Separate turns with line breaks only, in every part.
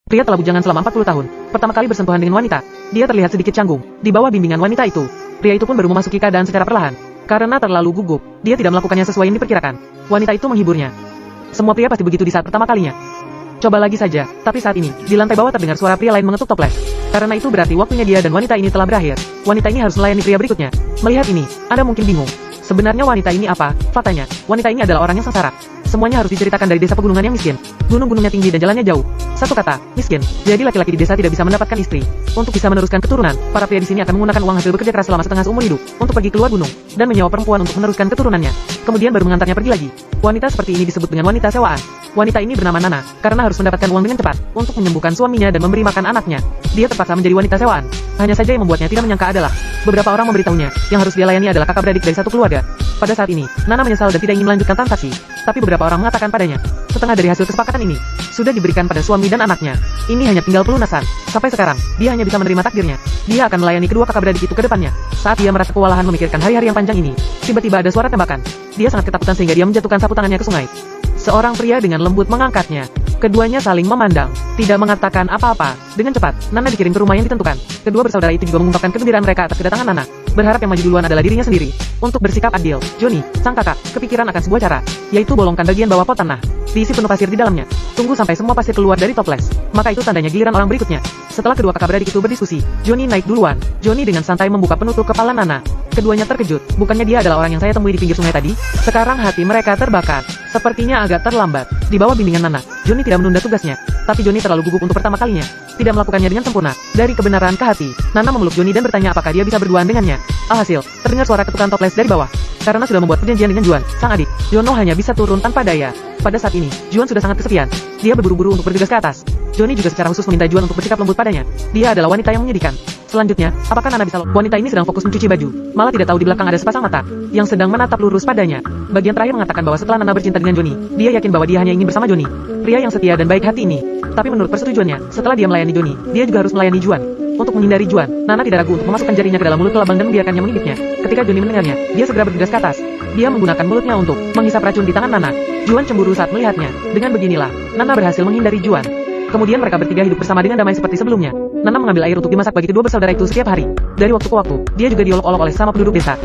Pria telah bujangan selama 40 tahun. Pertama kali bersentuhan dengan wanita, dia terlihat sedikit canggung. Di bawah bimbingan wanita itu, pria itu pun baru memasuki keadaan secara perlahan. Karena terlalu gugup, dia tidak melakukannya sesuai yang diperkirakan. Wanita itu menghiburnya. Semua pria pasti begitu di saat pertama kalinya. Coba lagi saja, tapi saat ini, di lantai bawah terdengar suara pria lain mengetuk toples. Karena itu berarti waktunya dia dan wanita ini telah berakhir. Wanita ini harus melayani pria berikutnya. Melihat ini, Anda mungkin bingung. Sebenarnya wanita ini apa? Faktanya, wanita ini adalah orang yang sengsara. Semuanya harus diceritakan dari desa pegunungan yang miskin. Gunung-gunungnya tinggi dan jalannya jauh. Satu kata, miskin. Jadi laki-laki di desa tidak bisa mendapatkan istri. Untuk bisa meneruskan keturunan, para pria di sini akan menggunakan uang hasil bekerja keras selama setengah seumur hidup untuk pergi keluar gunung dan menyewa perempuan untuk meneruskan keturunannya. Kemudian baru mengantarnya pergi lagi. Wanita seperti ini disebut dengan wanita sewaan. Wanita ini bernama Nana karena harus mendapatkan uang dengan cepat untuk menyembuhkan suaminya dan memberi makan anaknya. Dia terpaksa menjadi wanita sewaan. Hanya saja yang membuatnya tidak menyangka adalah beberapa orang memberitahunya yang harus dia layani adalah kakak beradik dari satu keluarga. Pada saat ini, Nana menyesal dan tidak ingin melanjutkan transaksi. Tapi beberapa orang mengatakan padanya, setengah dari hasil kesepakatan ini sudah diberikan pada suami dan anaknya. Ini hanya tinggal pelunasan. Sampai sekarang, dia hanya bisa menerima takdirnya. Dia akan melayani kedua kakak beradik itu ke depannya. Saat dia merasa kewalahan memikirkan hari-hari yang panjang ini, tiba-tiba ada suara tembakan. Dia sangat ketakutan sehingga dia menjatuhkan sapu tangannya ke sungai. Seorang pria dengan lembut mengangkatnya. Keduanya saling memandang, tidak mengatakan apa-apa. Dengan cepat, Nana dikirim ke rumah yang ditentukan. Kedua bersaudara itu juga mengungkapkan kegembiraan mereka atas kedatangan Nana. Berharap yang maju duluan adalah dirinya sendiri. Untuk bersikap adil, Johnny, sang kakak, kepikiran akan sebuah cara, yaitu bolongkan bagian bawah pot tanah. Diisi penuh pasir di dalamnya. Tunggu sampai semua pasir keluar dari toples. Maka itu tandanya giliran orang berikutnya. Setelah kedua kakak beradik itu berdiskusi, Johnny naik duluan. Johnny dengan santai membuka penutup kepala Nana. Keduanya terkejut. Bukannya dia adalah orang yang saya temui di pinggir sungai tadi? Sekarang hati mereka terbakar. Sepertinya agak terlambat. Di bawah bimbingan Nana, Johnny tidak menunda tugasnya. Tapi Johnny terlalu gugup untuk pertama kalinya. Tidak melakukannya dengan sempurna. Dari kebenaran ke hati, Nana memeluk Johnny dan bertanya apakah dia bisa berduaan dengannya. Alhasil, terdengar suara ketukan toples dari bawah. Karena sudah membuat perjanjian dengan Juan, sang adik, Jono hanya bisa turun tanpa daya. Pada saat ini, Juan sudah sangat kesepian. Dia berburu-buru untuk bergegas ke atas. Johnny juga secara khusus meminta Juan untuk bersikap lembut padanya. Dia adalah wanita yang menyedihkan. Selanjutnya, apakah Nana bisa wanita ini sedang fokus mencuci baju, malah tidak tahu di belakang ada sepasang mata yang sedang menatap lurus padanya. Bagian terakhir mengatakan bahwa setelah Nana bercinta dengan Johnny, dia yakin bahwa dia hanya ingin bersama Johnny. Pria yang setia dan baik hati ini. Tapi menurut persetujuannya, setelah dia melayani Johnny, dia juga harus melayani Juan. Untuk menghindari Juan, Nana tidak ragu untuk memasukkan jarinya ke dalam mulut kelabang dan membiarkannya mengintipnya. Ketika Johnny mendengarnya, dia segera bergegas ke atas. Dia menggunakan mulutnya untuk menghisap racun di tangan Nana. Juan cemburu saat melihatnya. Dengan beginilah, Nana berhasil menghindari Juan. Kemudian mereka bertiga hidup bersama dengan damai seperti sebelumnya. Nana mengambil air untuk dimasak bagi kedua bersaudara itu setiap hari. Dari waktu ke waktu, dia juga diolok-olok oleh sesama penduduk desa.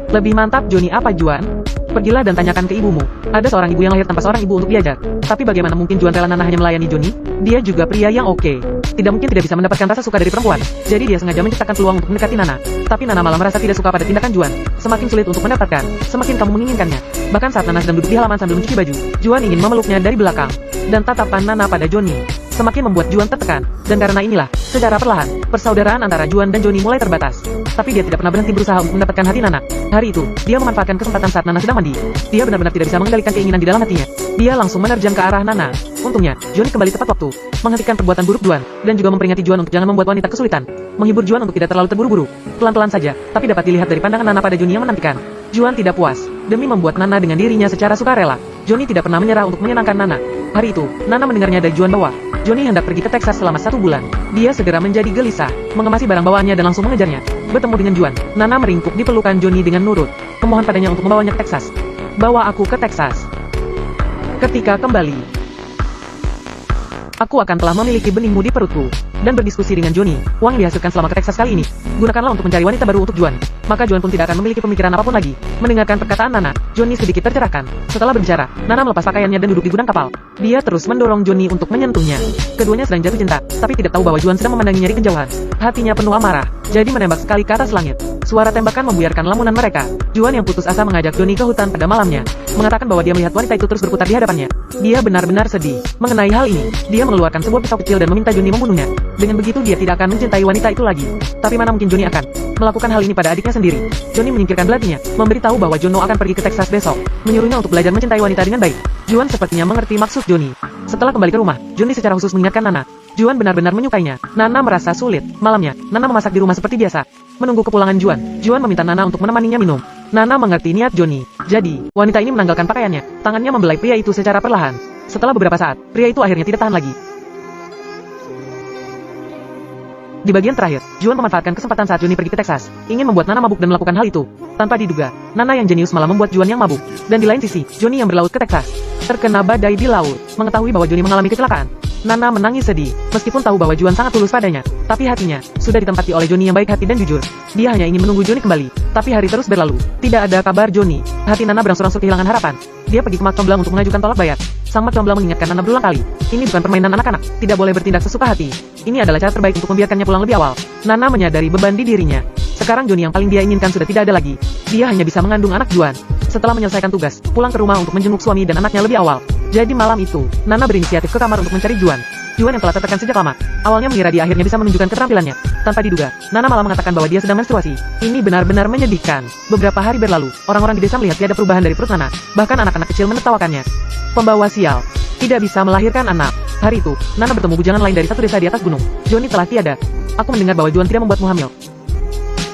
Lebih mantap Johnny apa Juan? Pergilah dan tanyakan ke ibumu. Ada seorang ibu yang lahir tanpa seorang ibu untuk diajar. Tapi bagaimana mungkin Juan rela Nana hanya melayani Johnny? Dia juga pria yang oke. Tidak mungkin tidak bisa mendapatkan rasa suka dari perempuan. Jadi dia sengaja menciptakan peluang untuk mendekati Nana. Tapi Nana malah merasa tidak suka pada tindakan Juan. Semakin sulit untuk mendapatkan, semakin kamu menginginkannya. Bahkan saat Nana sedang duduk di halaman sambil mencuci baju, Juan ingin memeluknya dari belakang. Dan tatapan Nana pada Johnny semakin membuat Juan tertekan. Dan karena inilah, secara perlahan, persaudaraan antara Juan dan Johnny mulai terbatas. Tapi dia tidak pernah berhenti berusaha untuk mendapatkan hati Nana. Hari itu, dia memanfaatkan kesempatan saat Nana sedang mandi. Dia benar-benar tidak bisa mengendalikan keinginan di dalam hatinya. Dia langsung menerjang ke arah Nana. Untungnya, Johnny kembali tepat waktu, menghentikan perbuatan buruk Juan, dan juga memperingati Juan untuk jangan membuat wanita kesulitan. Menghibur Juan untuk tidak terlalu terburu-buru. Pelan-pelan saja, tapi dapat dilihat dari pandangan Nana pada Johnny yang menantikan. Juan tidak puas, demi membuat Nana dengan dirinya secara sukarela. Johnny tidak pernah menyerah untuk menyenangkan Nana. Hari itu, Nana mendengarnya dari Juan bahwa Johnny hendak pergi ke Texas selama 1 bulan. Dia segera menjadi gelisah, mengemasi barang bawaannya dan langsung mengejarnya. Bertemu dengan Juan, Nana meringkuk di pelukan Johnny dengan nurut, memohon padanya untuk membawanya ke Texas. Bawa aku ke Texas. Ketika kembali, aku akan telah memiliki benihmu di perutku. Dan berdiskusi dengan Johnny, uang yang dihasilkan selama ke Texas kali ini, gunakanlah untuk mencari wanita baru untuk Juan. Maka Juan pun tidak akan memiliki pemikiran apapun lagi. Mendengarkan perkataan Nana, Johnny sedikit tercerahkan. Setelah berbicara, Nana melepas pakaiannya dan duduk di gudang kapal. Dia terus mendorong Johnny untuk menyentuhnya. Keduanya sedang jatuh cinta, tapi tidak tahu bahwa Juan sedang memandanginya dari kejauhan. Hatinya penuh amarah, jadi menembak sekali ke atas langit. Suara tembakan membuyarkan lamunan mereka. Juan yang putus asa mengajak Johnny ke hutan pada malamnya, mengatakan bahwa dia melihat wanita itu terus berputar di hadapannya. Dia benar-benar sedih mengenai hal ini. Dia mengeluarkan sebuah pisau kecil dan meminta Johnny membunuhnya. Dengan begitu dia tidak akan mencintai wanita itu lagi. Tapi mana mungkin Johnny akan melakukan hal ini pada adiknya sendiri. Johnny menyingkirkan belatinya, memberitahu bahwa Jono akan pergi ke Texas besok, menyuruhnya untuk belajar mencintai wanita dengan baik. Juan sepertinya mengerti maksud Johnny. Setelah kembali ke rumah, Johnny secara khusus mengingatkan Nana. Juan benar-benar menyukainya. Nana merasa sulit. Malamnya, Nana memasak di rumah seperti biasa. Menunggu kepulangan Juan, Juan meminta Nana untuk menemaninya minum. Nana mengerti niat Johnny. Jadi, wanita ini menanggalkan pakaiannya. Tangannya membelai pria itu secara perlahan. Setelah beberapa saat, pria itu akhirnya tidak tahan lagi. Di bagian terakhir, Juan memanfaatkan kesempatan saat Johnny pergi ke Texas, ingin membuat Nana mabuk dan melakukan hal itu. Tanpa diduga, Nana yang jenius malah membuat Juan yang mabuk. Dan di lain sisi, Johnny yang berlaut ke Texas, terkena badai di laut, mengetahui bahwa Johnny mengalami kecelakaan. Nana menangis sedih, meskipun tahu bahwa Juan sangat tulus padanya. Tapi hatinya, sudah ditempati oleh Johnny yang baik hati dan jujur. Dia hanya ingin menunggu Johnny kembali. Tapi hari terus berlalu, tidak ada kabar Johnny. Hati Nana berangsur-angsur kehilangan harapan. Dia pergi ke Mak Comblang untuk mengajukan tolak bayar. Sang Mak Comblang mengingatkan Nana berulang kali. Ini bukan permainan anak-anak, tidak boleh bertindak sesuka hati. Ini adalah cara terbaik untuk membiarkannya pulang lebih awal. Nana menyadari beban di dirinya. Sekarang Johnny yang paling dia inginkan sudah tidak ada lagi. Dia hanya bisa mengandung anak Juan. Setelah menyelesaikan tugas, pulang ke rumah untuk menjenguk suami dan anaknya lebih awal. Jadi malam itu, Nana berinisiatif ke kamar untuk mencari Juan. Juan yang telah tertekan sejak lama. Awalnya mengira dia akhirnya bisa menunjukkan keterampilannya. Tanpa diduga, Nana malah mengatakan bahwa dia sedang menstruasi. Ini benar-benar menyedihkan. Beberapa hari berlalu, orang-orang di desa melihat tiada perubahan dari perut Nana. Bahkan anak-anak kecil menertawakannya. Pembawa sial. Tidak bisa melahirkan anak. Hari itu, Nana bertemu bujangan lain dari satu desa di atas gunung. Johnny telah tiada. Aku mendengar bahwa Juan tidak membuatmu hamil.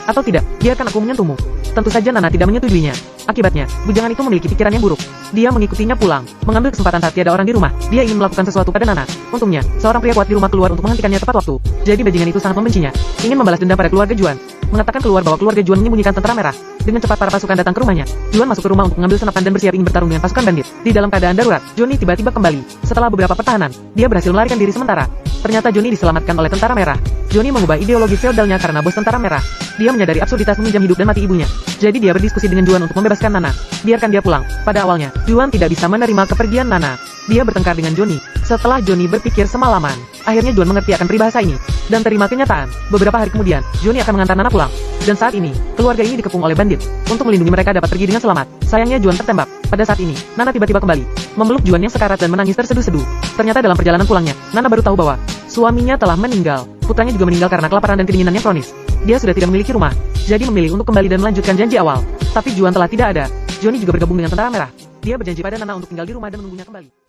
Atau tidak, biarkan aku menyentuhmu. Tentu saja Nana tidak menyetujuinya. Akibatnya, bujangan itu memiliki pikiran yang buruk. Dia mengikutinya pulang, mengambil kesempatan saat tiada orang di rumah. Dia ingin melakukan sesuatu pada Nana. Untungnya, seorang pria kuat di rumah keluar untuk menghentikannya tepat waktu. Jadi bajingan itu sangat membencinya. Ingin membalas dendam pada keluarga Juan. Mengatakan keluar bahwa keluarga Juan menyembunyikan tentara merah. Dengan cepat para pasukan datang ke rumahnya. Juan masuk ke rumah untuk mengambil senapan dan bersiap ingin bertarung dengan pasukan bandit. Di dalam keadaan darurat, Johnny tiba-tiba kembali. Setelah beberapa pertahanan, dia berhasil melarikan diri sementara. Ternyata Johnny diselamatkan oleh tentara merah. Johnny mengubah ideologi feodalnya karena bos tentara merah. Dia menyadari absurditas meminjam hidup dan mati ibunya. Jadi dia berdiskusi dengan Juan untuk membebaskan Nana. Biarkan dia pulang. Pada awalnya, Juan tidak bisa menerima kepergian Nana. Dia bertengkar dengan Johnny. Setelah Johnny berpikir semalaman, akhirnya Juan mengerti akan peribahasa ini. Dan terima kenyataan, beberapa hari kemudian, Johnny akan mengantar Nana pulang. Dan saat ini, keluarga ini dikepung oleh bandit. Untuk melindungi mereka dapat pergi dengan selamat. Sayangnya Juan tertembak. Pada saat ini, Nana tiba-tiba kembali. Memeluk Juan yang sekarat dan menangis terseduh-seduh. Ternyata dalam perjalanan pulangnya, Nana baru tahu bahwa suaminya telah meninggal. Putranya juga meninggal karena kelaparan dan kedinginan yang kronis. Dia sudah tidak memiliki rumah. Jadi memilih untuk kembali dan melanjutkan janji awal. Tapi Juan telah tidak ada. Johnny juga bergabung dengan tentara merah. Dia berjanji pada Nana untuk tinggal di rumah dan menunggunya kembali.